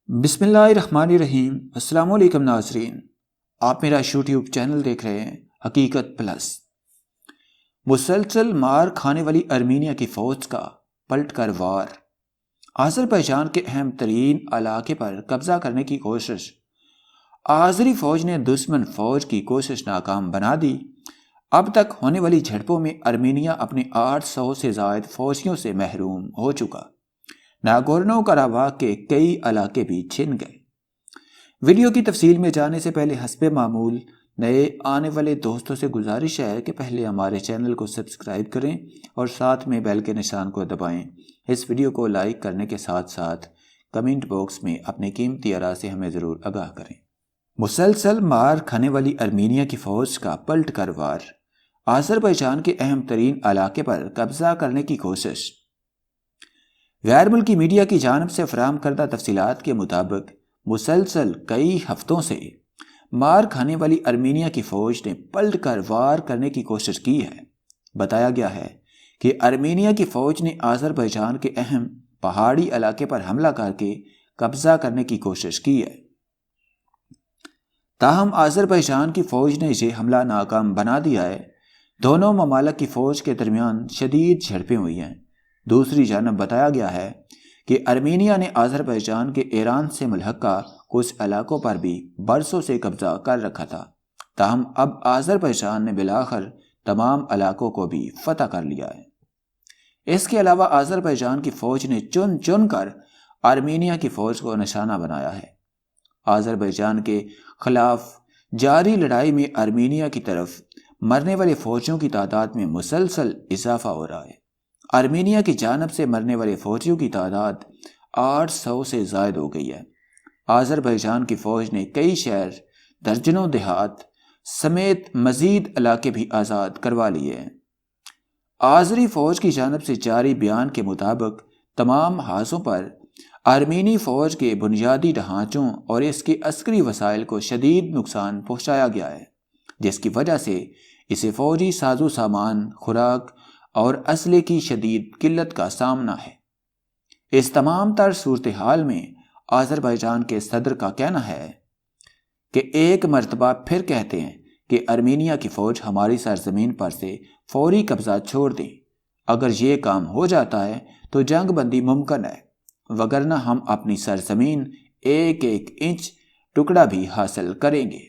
بسم اللہ الرحمن الرحیم۔ السلام علیکم ناظرین، آپ میرا یوٹیوب چینل دیکھ رہے ہیں حقیقت پلس۔ مسلسل مار کھانے والی ارمینیا کی فوج کا پلٹ کر وار، آذربائیجان کے اہم ترین علاقے پر قبضہ کرنے کی کوشش۔ آذری فوج نے دشمن فوج کی کوشش ناکام بنا دی۔ اب تک ہونے والی جھڑپوں میں ارمینیا اپنے 800 سے زائد فوجیوں سے محروم ہو چکا۔ ناگورنو کاراباخ کے کئی علاقے بھی چھن گئے۔ ویڈیو کی تفصیل میں جانے سے پہلے حسب معمول نئے آنے والے دوستوں سے گزارش ہے کہ پہلے ہمارے چینل کو سبسکرائب کریں اور ساتھ میں بیل کے نشان کو دبائیں۔ اس ویڈیو کو لائک کرنے کے ساتھ ساتھ کمنٹ باکس میں اپنے قیمتی آراء سے ہمیں ضرور آگاہ کریں۔ مسلسل مار کھانے والی ارمینیا کی فوج کا پلٹ کر وار، آذربائیجان کے اہم ترین علاقے پر قبضہ کرنے کی کوشش۔ غیر ملکی میڈیا کی جانب سے فراہم کردہ تفصیلات کے مطابق مسلسل کئی ہفتوں سے مار کھانے والی ارمینیا کی فوج نے پلٹ کر وار کرنے کی کوشش کی ہے۔ بتایا گیا ہے کہ ارمینیا کی فوج نے آذربائیجان کے اہم پہاڑی علاقے پر حملہ کر کے قبضہ کرنے کی کوشش کی ہے، تاہم آذربائیجان کی فوج نے یہ حملہ ناکام بنا دیا ہے۔ دونوں ممالک کی فوج کے درمیان شدید جھڑپیں ہوئی ہیں۔ دوسری جانب بتایا گیا ہے کہ ارمینیا نے آذربائیجان کے ایران سے ملحقہ کچھ علاقوں پر بھی برسوں سے قبضہ کر رکھا تھا، تاہم اب آذربائیجان نے بالآخر تمام علاقوں کو بھی فتح کر لیا ہے۔ اس کے علاوہ آذربائیجان کی فوج نے چن چن کر ارمینیا کی فوج کو نشانہ بنایا ہے۔ آذربائیجان کے خلاف جاری لڑائی میں ارمینیا کی طرف مرنے والے فوجیوں کی تعداد میں مسلسل اضافہ ہو رہا ہے۔ ارمینیا کی جانب سے مرنے والے فوجیوں کی تعداد 800 سے زائد ہو گئی ہے۔ آذربائیجان کی فوج نے کئی شہر، درجنوں دیہات سمیت مزید علاقے بھی آزاد کروا لیے ہیں۔ آذری فوج کی جانب سے جاری بیان کے مطابق تمام حادثوں پر ارمینی فوج کے بنیادی ڈھانچوں اور اس کے عسکری وسائل کو شدید نقصان پہنچایا گیا ہے، جس کی وجہ سے اسے فوجی ساز و سامان، خوراک اور اسلحے کی شدید قلت کا سامنا ہے۔ اس تمام تر صورتحال میں آذربائیجان کے صدر کا کہنا ہے کہ ایک مرتبہ پھر کہتے ہیں کہ ارمینیا کی فوج ہماری سرزمین پر سے فوری قبضہ چھوڑ دے۔ اگر یہ کام ہو جاتا ہے تو جنگ بندی ممکن ہے، وگرنہ ہم اپنی سرزمین ایک ایک انچ ٹکڑا بھی حاصل کریں گے۔